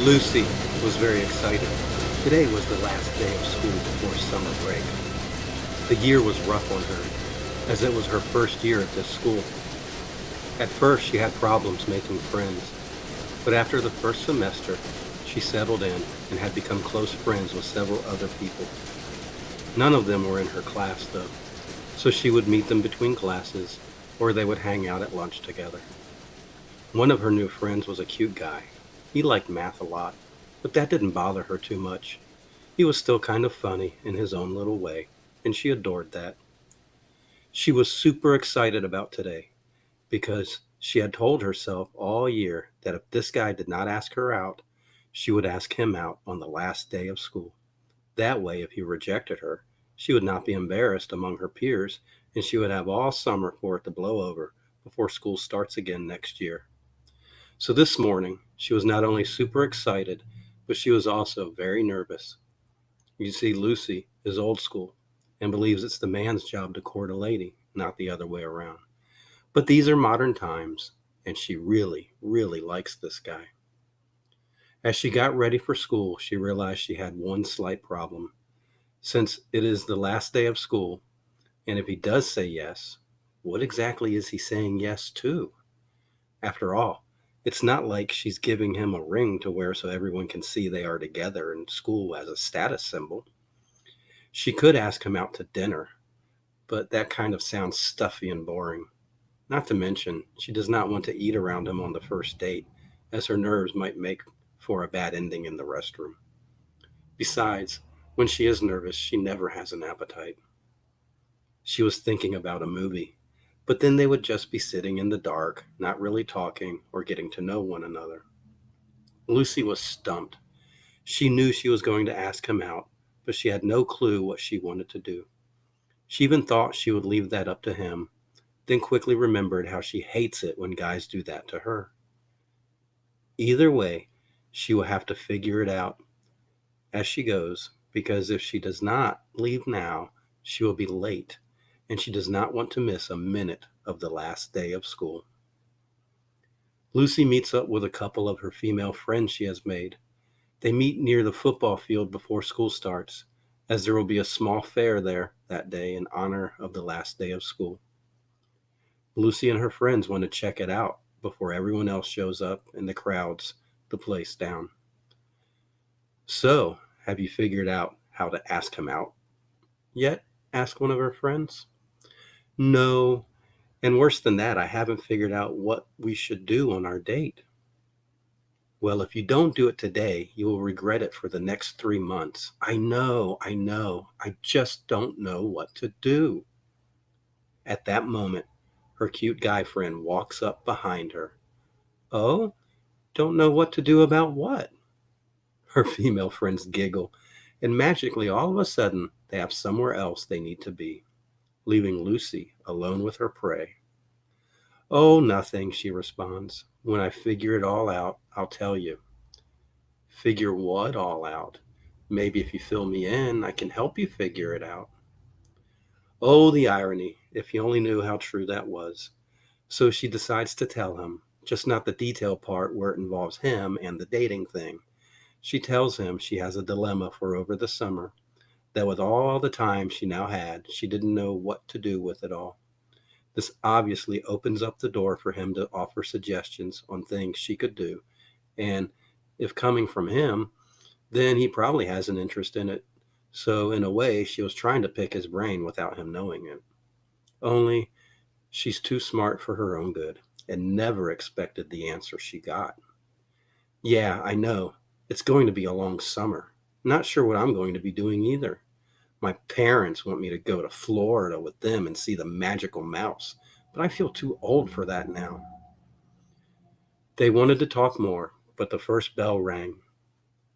Lucy was very excited. Today was the last day of school before summer break. The year was rough on her, as it was her first year at this school. At first, she had problems making friends, but after the first semester, she settled in and had become close friends with several other people. None of them were in her class, though, so she would meet them between classes, or they would hang out at lunch together. One of her new friends was a cute guy. He liked math a lot, but that didn't bother her too much. He was still kind of funny in his own little way, and she adored that. She was super excited about today because she had told herself all year that if this guy did not ask her out, she would ask him out on the last day of school. That way, if he rejected her, she would not be embarrassed among her peers, and she would have all summer for it to blow over before school starts again next year. So this morning, she was not only super excited, but she was also very nervous. You see, Lucy is old school and believes it's the man's job to court a lady, not the other way around. But these are modern times, and she really, really likes this guy. As she got ready for school, she realized she had one slight problem. Since it is the last day of school, and if he does say yes, what exactly is he saying yes to? After all, it's not like she's giving him a ring to wear so everyone can see they are together in school as a status symbol. She could ask him out to dinner, but that kind of sounds stuffy and boring. Not to mention, she does not want to eat around him on the first date, as her nerves might make for a bad ending in the restroom. Besides, when she is nervous, she never has an appetite. She was thinking about a movie, but then they would just be sitting in the dark, not really talking or getting to know one another. Lucy was stumped. She knew she was going to ask him out, but she had no clue what she wanted to do. She even thought she would leave that up to him, then quickly remembered how she hates it when guys do that to her. Either way, she will have to figure it out as she goes, because if she does not leave now, she will be late, and she does not want to miss a minute of the last day of school. Lucy meets up with a couple of her female friends she has made. They meet near the football field before school starts, as there will be a small fair there that day in honor of the last day of school. Lucy and her friends want to check it out before everyone else shows up and the crowds the place down. So, have you figured out how to ask him out yet? Asked one of her friends. No, and worse than that, I haven't figured out what we should do on our date. Well, if you don't do it today, you will regret it for the next 3 months. I know. I just don't know what to do. At that moment, her cute guy friend walks up behind her. Oh, don't know what to do about what? Her female friends giggle, and magically, all of a sudden, they have somewhere else they need to be, leaving Lucy alone with her prey. Oh, nothing, she responds. When I figure it all out, I'll tell you. Figure what all out? Maybe if you fill me in, I can help you figure it out. Oh, the irony, if he only knew how true that was. So she decides to tell him, just not the detail part where it involves him and the dating thing. She tells him she has a dilemma for over the summer, that with all the time she now had, she didn't know what to do with it all. This obviously opens up the door for him to offer suggestions on things she could do, and if coming from him, then he probably has an interest in it. So, in a way, she was trying to pick his brain without him knowing it. Only, she's too smart for her own good and never expected the answer she got. Yeah, I know. It's going to be a long summer. Not sure what I'm going to be doing either. My parents want me to go to Florida with them and see the magical mouse, but I feel too old for that now. They wanted to talk more, but the first bell rang,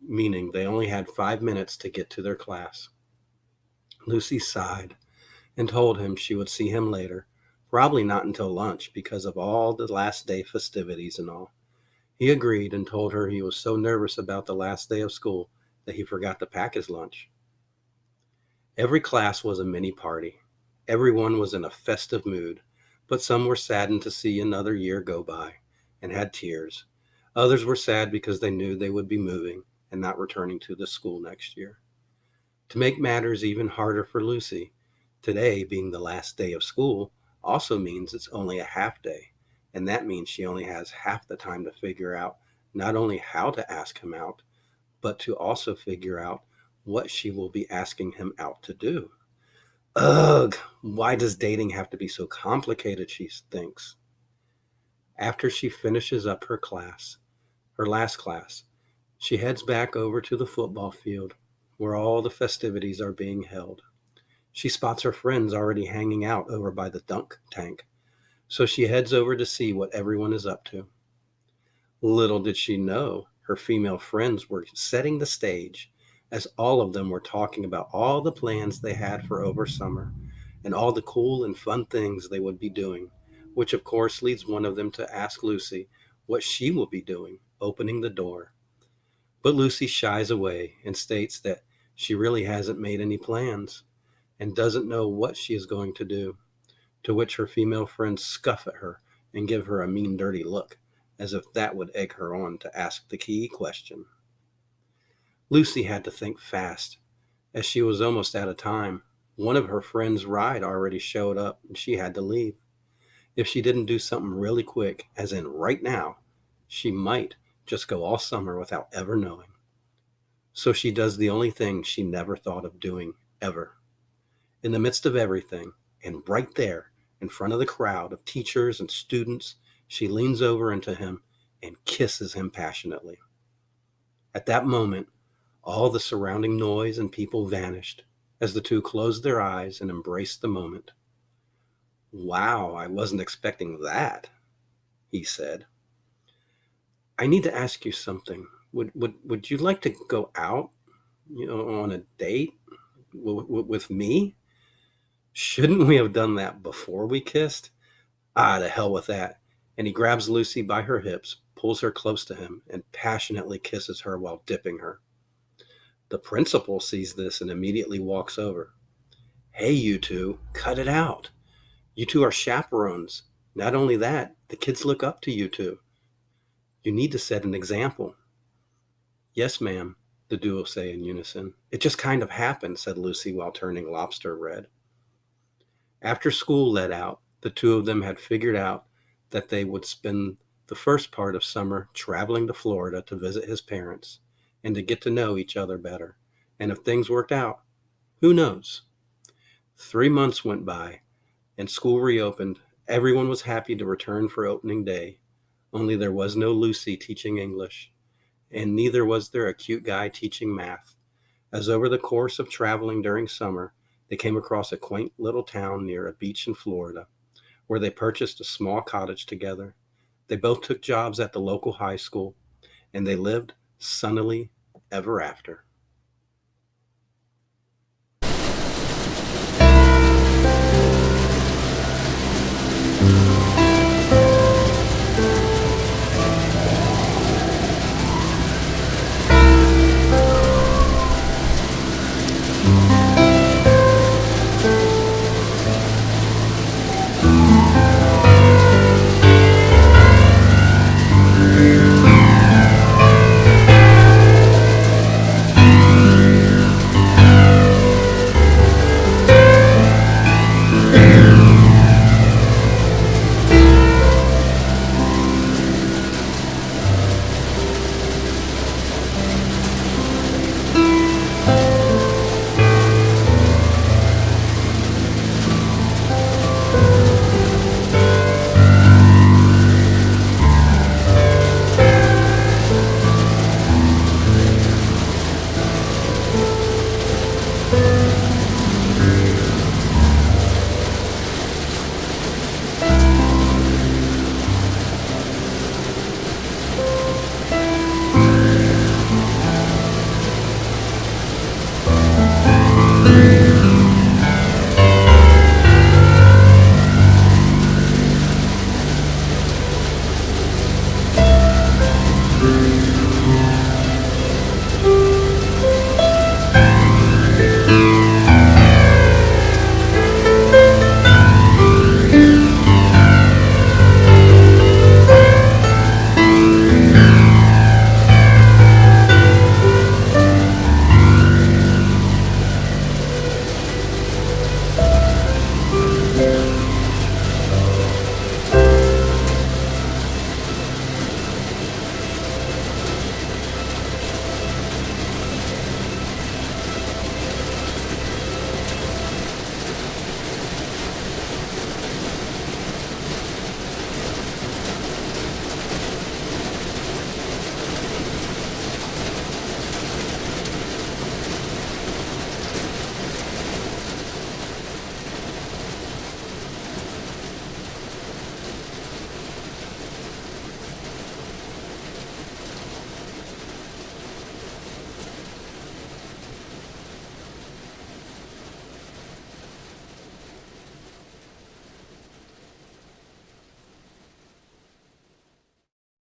meaning they only had 5 minutes to get to their class. Lucy sighed and told him she would see him later, probably not until lunch because of all the last day festivities and all. He agreed and told her he was so nervous about the last day of school that he forgot to pack his lunch. Every class was a mini party. Everyone was in a festive mood, but some were saddened to see another year go by and had tears. Others were sad because they knew they would be moving and not returning to the school next year. To make matters even harder for Lucy, today being the last day of school also means it's only a half day, and that means she only has half the time to figure out not only how to ask him out, but to also figure out what she will be asking him out to do. Ugh, why does dating have to be so complicated, she thinks. After she finishes up her last class, she heads back over to the football field where all the festivities are being held. She spots her friends already hanging out over by the dunk tank, so she heads over to see what everyone is up to. Little did she know her female friends were setting the stage as all of them were talking about all the plans they had for over summer and all the cool and fun things they would be doing, which of course leads one of them to ask Lucy what she will be doing, opening the door. But Lucy shies away and states that she really hasn't made any plans and doesn't know what she is going to do, to which her female friends scoff at her and give her a mean, dirty look, as if that would egg her on to ask the key question. Lucy had to think fast, as she was almost out of time. One of her friends' ride already showed up and she had to leave. If she didn't do something really quick, as in right now, she might just go all summer without ever knowing. So she does the only thing she never thought of doing, ever. In the midst of everything, and right there, in front of the crowd of teachers and students, she leans over into him and kisses him passionately. At that moment, all the surrounding noise and people vanished as the two closed their eyes and embraced the moment. Wow, I wasn't expecting that, he said. I need to ask you something. Would you like to go out, on a date with me? Shouldn't we have done that before we kissed? Ah, to hell with that. And he grabs Lucy by her hips, pulls her close to him, and passionately kisses her while dipping her. The principal sees this and immediately walks over. Hey, you two, cut it out. You two are chaperones. Not only that, the kids look up to you two. You need to set an example. Yes, ma'am, the duo say in unison. It just kind of happened, said Lucy while turning lobster red. After school let out, the two of them had figured out that they would spend the first part of summer traveling to Florida to visit his parents and to get to know each other better. And if things worked out, who knows? 3 months went by and school reopened. Everyone was happy to return for opening day, only there was no Lucy teaching English, and neither was there a cute guy teaching math, as over the course of traveling during summer, they came across a quaint little town near a beach in Florida, where they purchased a small cottage together. They both took jobs at the local high school, and they lived sunnily ever after.